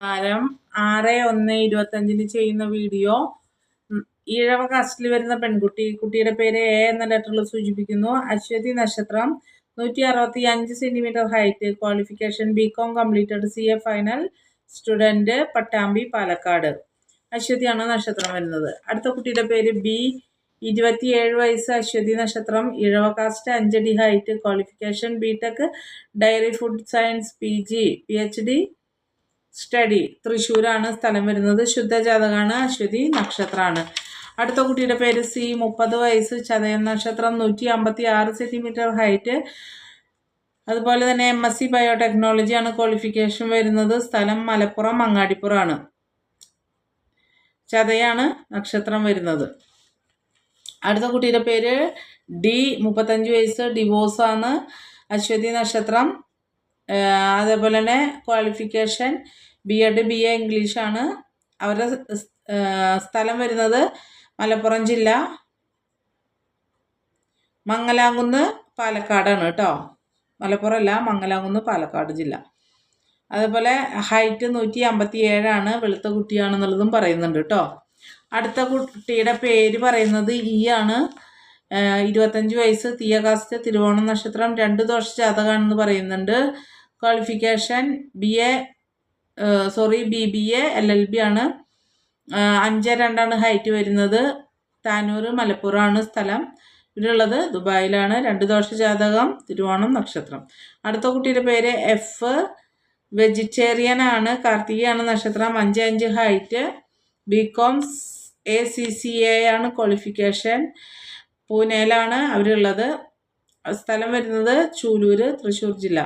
വാരം 6/1/25 ചെയ്യുന്ന വീഡിയോ. ഈഴവ കാസ്റ്റിൽ വരുന്ന പെൺകുട്ടി. കുട്ടിയുടെ പേര് എ എന്ന ലെറ്ററിൽ സൂചിപ്പിക്കുന്നു. അശ്വതി നക്ഷത്രം, 165 centimetre height, qualification BCom completed, CA final, student, Pattambi, Palakkad. അശ്വതിയാണ് നക്ഷത്രം വരുന്നത്. അടുത്ത കുട്ടിയുടെ പേര് ബി, 27 വയസ്സ്, അശ്വതി നക്ഷത്രം, ഈഴവ കാസ്റ്റ്, 5 അടി height, qualification BTech dairy food science, PG PhD study, തൃശ്ശൂരാണ് സ്ഥലം വരുന്നത്. ശുദ്ധജാതകമാണ്, അശ്വതി നക്ഷത്രമാണ്. അടുത്ത കുട്ടിയുടെ പേര് സി, 30 വയസ്സ്, ചതയം നക്ഷത്രം, 156 സെന്റിമീറ്റർ ഹൈറ്റ്, അതുപോലെ തന്നെ MSc ബയോടെക്നോളജിയാണ് ക്വാളിഫിക്കേഷൻ വരുന്നത്. സ്ഥലം മലപ്പുറം അങ്ങാടിപ്പുറമാണ്. ചതയാണ് നക്ഷത്രം വരുന്നത്. അടുത്ത കുട്ടിയുടെ പേര് ഡി, 35 വയസ്സ്, ഡിവോഴ്സാണ്, അശ്വതി നക്ഷത്രം. അതേപോലെ തന്നെ ക്വാളിഫിക്കേഷൻ B.Ed BA ഇംഗ്ലീഷാണ്. അവരുടെ സ്ഥലം വരുന്നത് മലപ്പുറം ജില്ല, മംഗലാംകുന്ന്, പാലക്കാടാണ് കേട്ടോ. മലപ്പുറം അല്ല, മംഗലാംകുന്ന്, പാലക്കാട് ജില്ല. അതേപോലെ ഹൈറ്റ് 157 വെളുത്ത കുട്ടിയാണെന്നുള്ളതും പറയുന്നുണ്ട് കേട്ടോ. അടുത്ത കുട്ടിയുടെ പേര് പറയുന്നത് ഇ ആണ്, 25 വയസ്സ്, തീയ കാസ്റ്റ്, തിരുവോണം നക്ഷത്രം, 2 ദോഷ ജാതകമാണെന്ന് പറയുന്നുണ്ട്. ക്വാളിഫിക്കേഷൻ BBA LLB ആണ്. 5'2" ഹൈറ്റ് വരുന്നത്. താനൂർ മലപ്പുറമാണ് സ്ഥലം. ഇവിടെയുള്ളത് ദുബായിലാണ്. 2 ദോഷ ജാതകം, തിരുവോണം നക്ഷത്രം. അടുത്ത കുട്ടിയുടെ പേര് എഫ്, വെജിറ്റേറിയൻ ആണ്, കാർത്തികയാണ് നക്ഷത്രം, 5'5" ഹൈറ്റ്, BCom ACCA ആണ് ക്വാളിഫിക്കേഷൻ. പൂനെയിലാണ് അവരുള്ളത്. സ്ഥലം വരുന്നത് ചൂലൂർ, തൃശ്ശൂർ ജില്ല.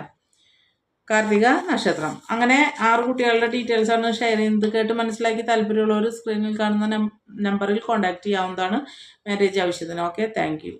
കാർത്തിക നക്ഷത്രം. അങ്ങനെ 6 കുട്ടികളുടെ ഡീറ്റെയിൽസാണ് ഷെയർ ചെയ്യുന്നത്. കേട്ട് മനസ്സിലാക്കി താല്പര്യമുള്ളവർ സ്ക്രീനിൽ കാണുന്ന നമ്പറിൽ കോൺടാക്റ്റ് ചെയ്യാവുന്നതാണ് മാരേജ് ആവശ്യത്തിന്. Okay, thank you.